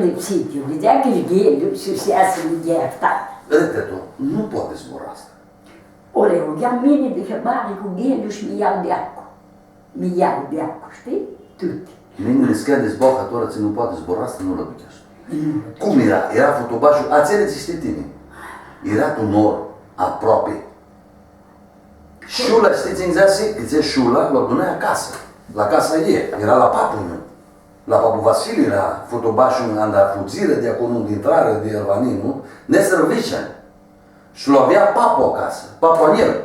lipsit, eu vedea că e gheliu și se iasă de iertat. Vedete tu, nu poate zbura asta. Ori rugam mine de hăbare cu gheliu și mi iau de acolo. Mi iau de acolo, știi? Tutti. Mine ne scade zbogătoră, ți nu poate zbura asta, nu răduc așa. Cum era? Era fotobașul, ați știi tine. Era un nor aproape. Șula, știți exact că șula la dună acasă. La casa ei, era la papul meu. La papu Vasile era fotobașul în fugire de acolo, de intrare de Elvanin, nu? Nesărvicea. Și l avea papul acasă, papul în el.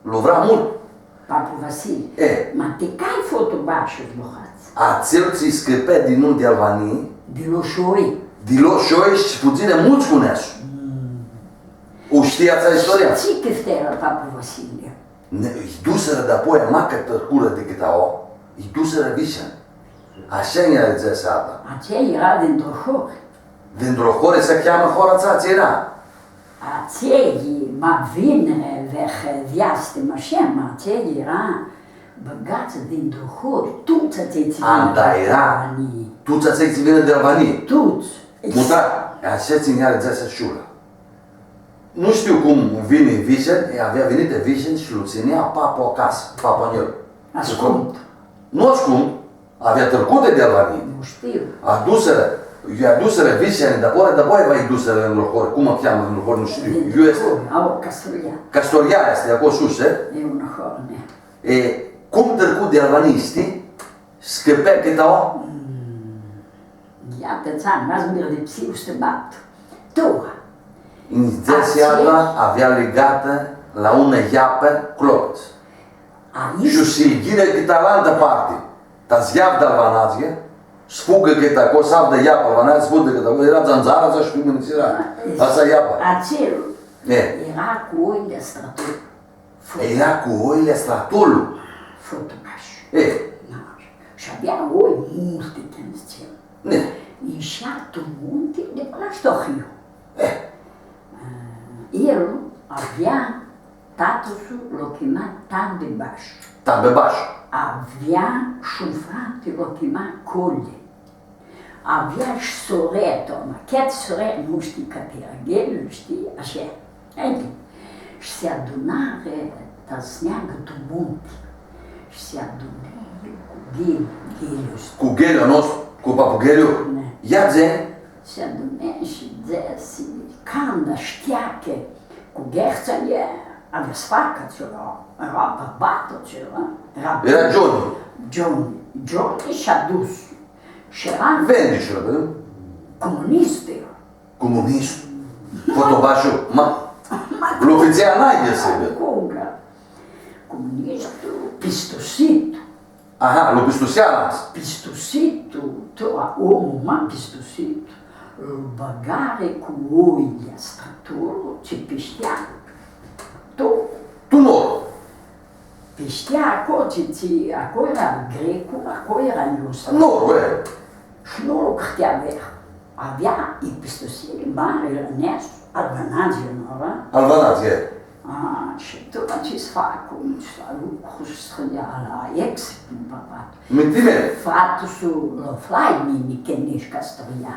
L-o vrea mult. Papu Vasile. E. Ma te cai fotobașul, bohați. Ațel ți scăpe din nu de Elvanin. De loșoi. De loșoi și puține mulți cuneași. O știați istoria? Și ce că era Papu Vasile? Îi duseră de apoi macă tărcură decât o. Îi duseră vișa. Așa i-a zis asta. Aceea era dintr-o hor. Dintr-o hore se cheamă horața, ți era. Aceea, ma vine viaste, ma șema, aceea era băgață dintr-o hor. Tuți ți Da, era. Tuți ți vine de Albanii. Tuți. Muta, așa ținea zis șula. Nu știu cum vine Vicen, avea venit de Vicen și îl ținea papul acasă, papul în el. Ascult. Nu ascult, avea tărcut de Albanii. Nu știu. I-a duseră Vicen, dar apoi va-i duseră în locor, cum o cheamă în locor, nu știu. Eu este Au Castoria. Castoria este acolo sus, E un hor, ne. E, cum tărcut de Albanii, știi? Scăpea cât o? Iată, ți-am, n-ați mă de psiu să te bat. Tu. În seara avea legată la una iapă clopți. Și se ghine cât la altă parte. Tas iap de alvanazghe, spugă cât acolo, saf de iapă alvanazghe, spugă cât acolo, era zanzara să știu mână era. Asta iapă. Acel era cu oile stratul. Era cu oile stratul. Fotobaș. Și avea oi multe când zicem. Ieșea tu munte de până la Stohiu. El avea, tatăl l-a chemat Tambebaș. Tambebaș. Avea și un frate l-a chemat Cole. Avea și soretă, chiar soretă, nu știi că era ghelul, știi, așa. Și se adunare, tăsneagă tu munte. Și se adună cu ghelul. Cu ghelul nostru, cu papugheliul? Ia zi. Se adună și zese, canda știa că cu gherța e, avea sfacă ceva, era bărbatul ceva. Era Johnny. Johnny și-a dus. Și era Vendișul, vedem? comunist. Comunist? Fotobașul? L'ofiția n-ai să vede. Comunistul, pistosit. Aha, l-o pistoseala. Pistositul, omul pistosit. Băgare cu oile stratorul ce piștea tot. Tunor. Piștea acolo, acolo era grecul, acolo era iustră. Norul, Și nu l-o cârtea ver. Avea i pistosire mare, rănești, albanație, nu era? Albanație. Și tot acest facu, lucru strădea la ex, prin papat. Mentime. Fratusul l-o flai mini, că nici Castoria.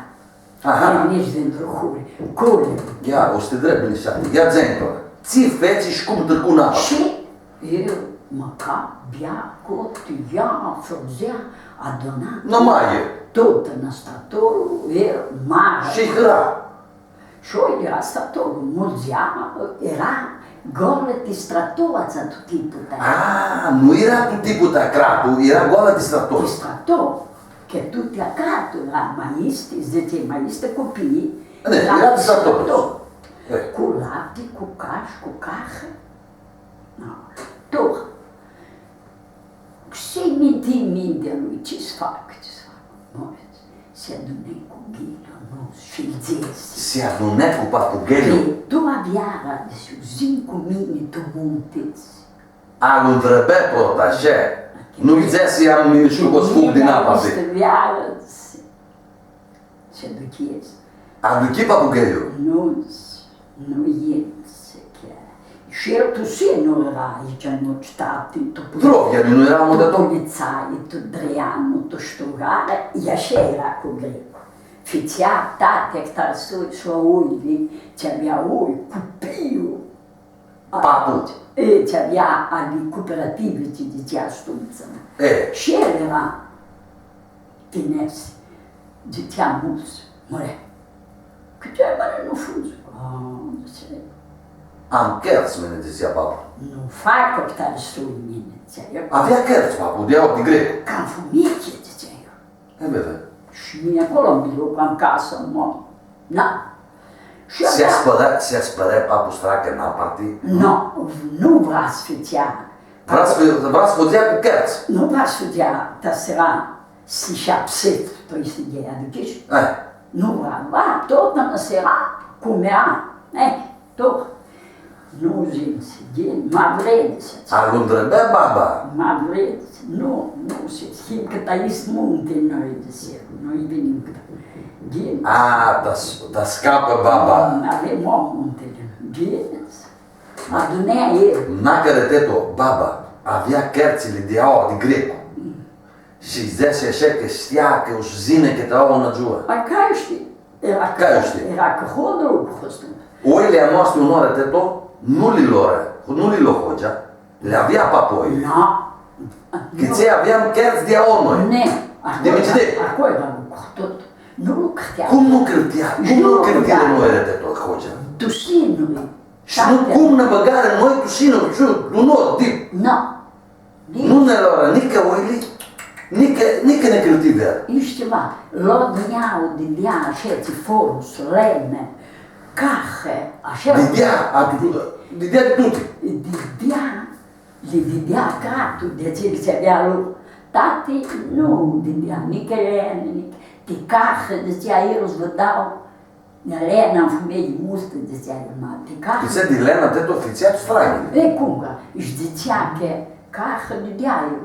Aha. Nici dintr-o hure. Cole. Ia, o să te drept bine. Ia exemplu. Ții feții și cum târcu în apă. Și eu măca, bea, cotia, făzea, aduna. Nu mai e. Tot în statorul, el mare. Și hăra. Și era statorul, mulțea, era golă de strator, ați tot tipul tăi. Nu era tot tipul tăi cratul, era goală de strator. De strator. Că tu te-a cratul, era maiste, zice maiste copii. Era de strator. Cu lapte, cu caș, cu cahă. Tot. Și-i minte lui, ce-ți fac, ce-ți fac? Se adune cu ghilul nostru și-l zese. Se adune cu papugheliul? Tu avea și zi cu mine, tu munteți. Al întrebe tot așa. Nu-i zese i-am minișul cu sfug din apa. Se duchezi. Aduchi papugheliul? Nu e. Și el tusie nu era aici în cetate. Drogher, nu era modător? Tu polițai, tu dreanu, tu ștugare, e așa era cu grecul. fițea tate care să uili, ce avea ui, cupiu. Papu. Ce avea ale cooperative, ce zicea Stuță. Și el era tiners, zicea mulți, măre, câte ai mare nu fuzi? Am cărți, mine zicea papa. Nu fac o tare sui mine, zicea eu. Avea cărți, papu, de-au de grec. Cam fumice, zicea eu. Bebe. Și mine acolo în mijloc, în casă, mă. Na. Se spărea papu stracă în partii? Nu vrea să făcea. Vrea să făcea cu cărți? Nu vrea să făcea, dar sera si șapset, păi să dea, adică nu vrea, tot până sera, cum era, tot. Nu zis, mă vrede să-ți. Al întrebea baba? Mă vrede, nu se schimb că aici munte noi de seară, noi venim cât. Da scapă baba. Avem o muntele, adunea el. N-a cărătet-o, baba, avea cărțile de aua, de grecu. Și zicea așa că știa că o zine că te-au în giua. Ca știi? Era că hodul cu hostul. Oile a noastre unora teto, nu li lo hogea, le avea papoi. Că ți aveam cărți de aua noi. De micide. Acolo era tot. Nu lucrătea. Cum nu cârtea? Cum nu cârtea noi de tot hogea? Tușinului. Și nu cum ne băgare noi tușinul, nu nor, dip. Nu ne lora nică oile, nică ne cârtivea. Ești ceva, lodneau de dea așa forus, lene, cahe, așa. De dea de tuti. Le dea gratul de cel ce avea lui. Tati nu dea nică lene, de cahe, zicea el, îți vă dau. Lena în femei mustă, zicea el, de cahe. Zicea de Lena, te ofițiat strani. Cum că, își zicea că cahe de dea el.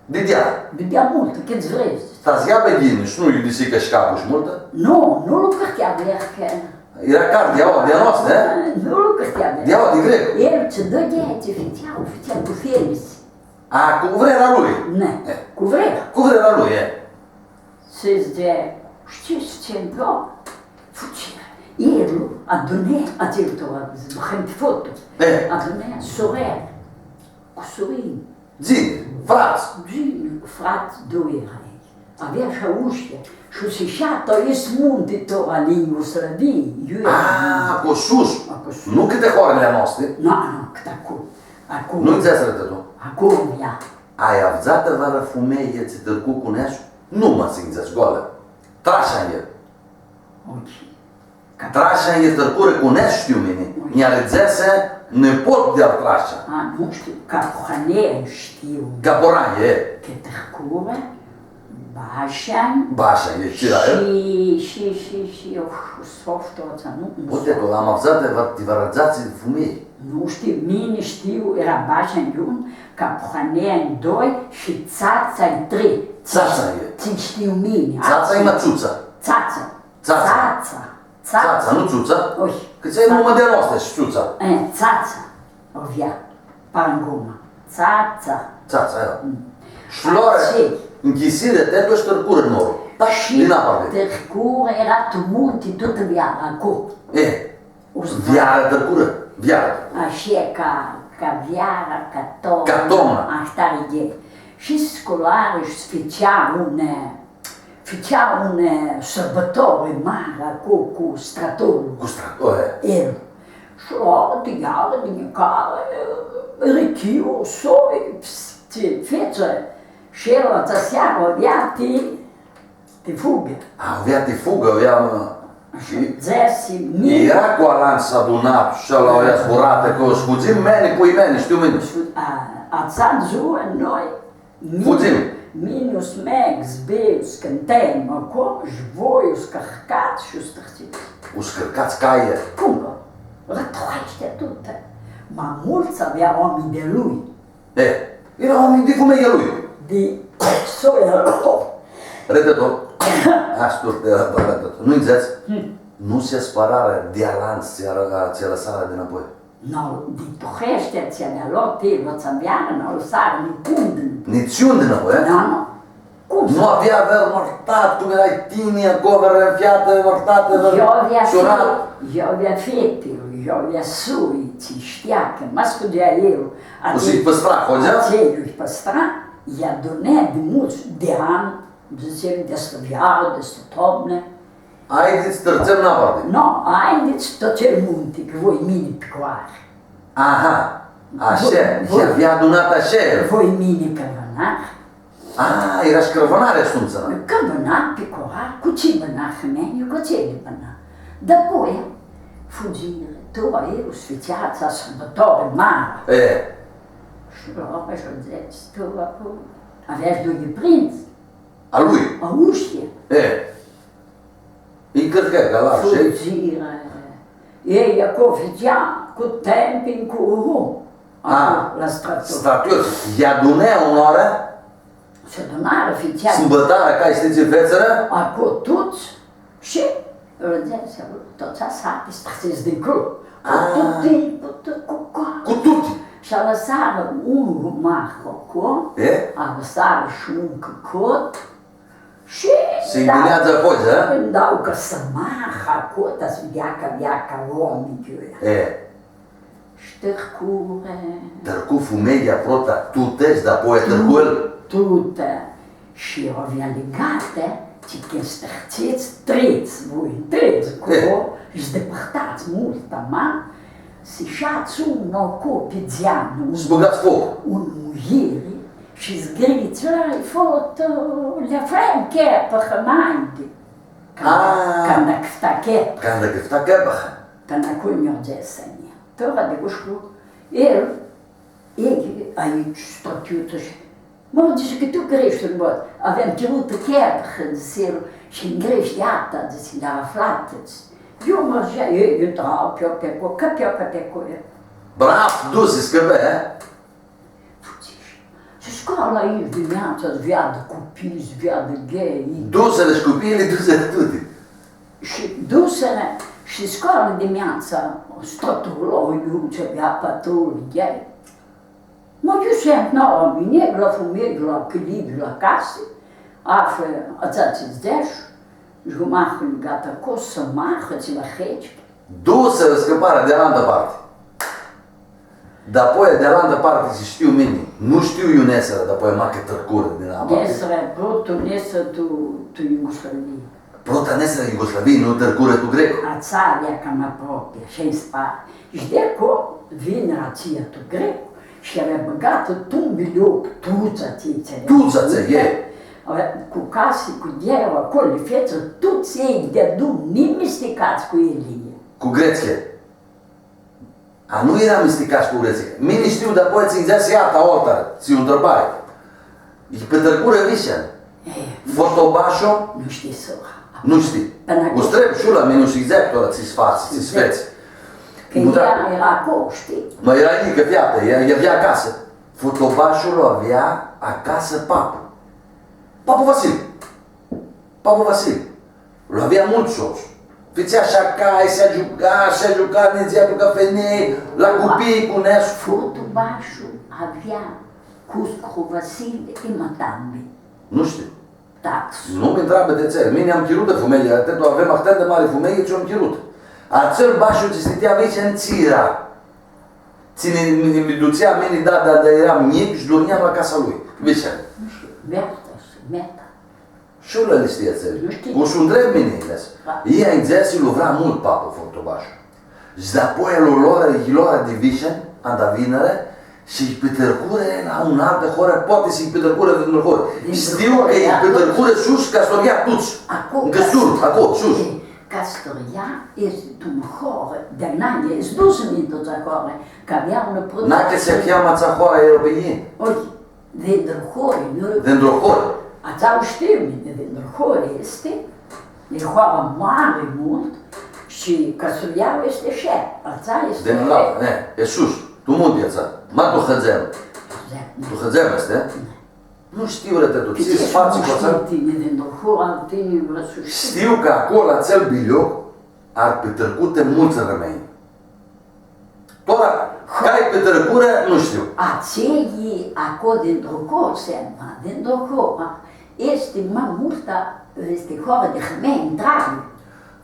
De dea? De dea multă, câți vrei. Stați ia pe ghini și nu i disică și capul și multă? Nu lucrătea că. Era car de aua, de a noastră, nu lucrătea de aua, de grec. El ce dădea, ce făcea cu felici. Cu vrera lui? Ne, cu vrera. Cu vrera lui, Se zice, știți ce îmi plac? Făcea. El adunea, aceltor, zbăhând foto, adunea sorel, cu sorin. Zine, frați. Zine, frați, doi era ei. Avea și uștea. Și se șată, ești munte tot alingu slăvii. Cu sus. Nu câte hoarele noastre. Nu, cât acum. Nu înțeles tu? Acum, ia. Ai avzată vară fumeie ți tărcu cu neașu? Nu mă simțeți goală. Trașa în el. Trașa în el tărcură cu neașu, știu mine. Mi-a redzese nepot de-al trașa. Nu știu, caporane știu. Caporane, Că tărcură, Bașan. Bașan, e ce era el? Și softul ăsta, nu? Uite, că am avzat de vărăzați de fumeie. Nu știu, mine știu, era Bașan în 1, Caporane în 2 și Țața în 3. Țața e. Ți știu mine. Țața e mățuța. Țața, nu țuța? Că ți-ai numă de noastră și țuța. Țața, o via, panguma. Țața, ia. Și lor, închisire, te duci tărcură în norul. Și tărcură era tumulti tot viara acolo. Viara tărcură, viara. Așa ca viara, ca tona. Așa e. Și scolare își făcea un sărbători mare acolo cu stratorul. Cu stratorul, el. Și lor, de iară, din care, rechiu, soi, feță. Și el, o seară, avea te fugă. Avea te fugă, avea... Și era cu alan s-a adunat și ăla avea zburată, că o spuțim meni, pui meni, știu meni. Ați ziua noi, minus megs, beus, cântem acolo și voi uscărcați și uscărciți. Uscărcați caie? Cum că? Rătoaște tută. Mai mulți avea oameni de lui. Era oameni de fumeie lui. De soia lor. Redător. Nu înțeles? Nu se spărară de alanț, ți-a lăsară dinapoi. Nu, de tohește ți-a de luat el, o ți-a viară, n-o lăsară, ni punde. Nici unde înapoi, Nu. Cum? Nu avea vărmărtat, cum erai tine, acolo, înfiată, vărtată, surat. Eu avea fete, eu avea suiți, știa că mă scudea el. O să-i păstra, Hogea? Aceea îi păstra, i-a donat de mulți, de ani, zicem, de stăviară, de stătomne. Haideți, tărțăm naparte. No, haideți tot ce munte, că voi mine picoare. Aha, așa, i-avea adunat așa el. Voi mine cărvănar. Era și cărvănare Assunță. Cărvănar, picoare, cu ce bănar femeie, cu ce le bănar. Dapoi, fugire, tu eu, sfățeața, sărbătoare mare. Și roba și-o zis, tu acum, aveai doi prinți. A lui? A uștie. Îi cărcă ca la așa. Fugire. Ei acolo făcea cu temping, cu uru. La stratul. Stratul. I-a dunea o oră? Se donară făcea. Sâmbătară, ca știți în fețără? Acolo toți și râdeți, toți asate, stați de club. Cu tutti. Și a lăsat un rumah acolo, a lăsat și un căcot și se îngânează apoi, da? Îmi dau că să mară acolo, dar să vedea că avea ca oameni ăia. Și tărcure. Tărcu fumeia prota, tuteci, dar apoi tărcul? Tută. Și eu avea legate, ci că stărțiți, treți voi, treți acolo, și depărtați mult, ama, se șați un nou pe geanul. Zbăgați foc. Un muiere și zgriți, ai fost le frem chepă hămaide. Când a câfta chepă. Când a câfta chepă. Când a cui mi-o gesenie. Tora de ușcu, el aici stătiuță și mă zice că tu grești în bot. Avem cerută chepă, zice și în grești iată, zice, le-a aflat. Eu mergea, eu intrau pe acolo, că pe acolo. Brav, du-se, scăpe, Și școala aici dimineața, viadă copii, viadă gay. Du-se-le și copiile, du-se-le tutti. Și du-se-le și școala dimineața, stătuloiul ce avea patrul gay. Mă ducem nouă, negla, fumegla, câlibri la casă, află, ațați-ți deși, jumahul gata, că să mahă, ți la heci. Du-se-le scăparea de la altă parte. Dar apoi de la altă parte se știu mine. Nu știu Ionesără, dar apoi macă tărcură din apă. Nesără, protu, nesă tu Iugoslavie. Prota nesără Iugoslavie, nu tărcură tu grecu. A țaria cam apropie, și în spate. Și de acolo vine rația tu grecu și avea băgată tu un bilioc, tuța ți-țele. Tuța ți-e, cu case, cu dieră, acolo, feță, toți ei de-a nimeni sticați cu Elie. Cu grețche. A, nu era misticați cu grețche. Mine știu, dar apoi ți-mi zea să iată altar, ți-o întrebare. E pe tărcură vișen. Fotobașo? Nu știi să nu știi. O streb șula, mine și exact ăla ți-i sfați, ți-i sfeți. Că ea era acolo, știi? Mă, era mică, fiată, ea avea acasă. Fotobașul avea acasă papă. Papă Vasile. Papă Vasile. L avea mulți soți. Fiți așa cai, se-a jucat, ne zi aducă femeie, la copii cu nesul. Fotobașul avea Cuscu Vasile și Matambi. Nu știu. Taxul. Nu mi întreabă de țări. Mine am chirut de femeie, avem atât de mare femeie ce am chirut. Acel bașul ce stătea aici în țira. Ține, mi ducea mine, dar eram mic și dormeam la casa lui. Vișa. Nu știu, Meta. Și eu le știa țări. O să întreb mine, ea în zea și vrea mult papă fotobașul. Și de apoi el lor de vișa, anda vinere, și pe tărcure la un alt de horă, poate să-i pe tărcure de un horă. Știu că e pe tărcure sus, ca să ia tuți. În căsur, acolo, sus. Castoria este un horă, de n-aia, e dus în toți acolo, că avea un produs. N-a se cheamă ța horă europeie. Oi, dentro horă, nu? Dentro horă. Ați-au știu mine, dentro horă este, e horă mare mult, și Castoria este șer, ața este șer. Dentro la, e sus. Tu munte ața. Ma tu hățem. Tu hățem este? Nu știu rătă tu, ți spații cu ața? Știu că acolo, acel bilioc, ar pe tărcute mulți rămâni. Tora, care pe tărcură, nu știu. Aceii, acolo dintr-o coră, dintr-o coră, Este mai multă, este hora de hămea intrare.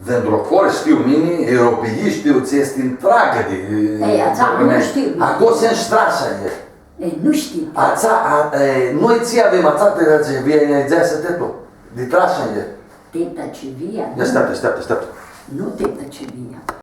Dentro știu mine, europeii știu ce este întreagă de... Ei, ața nu știu. Acolo se înstrașă el. Ei, nu știu. Noi ți avem ața de vie, să te tu. De trașă el. Teta ce via. Așteaptă. Nu teta ce via.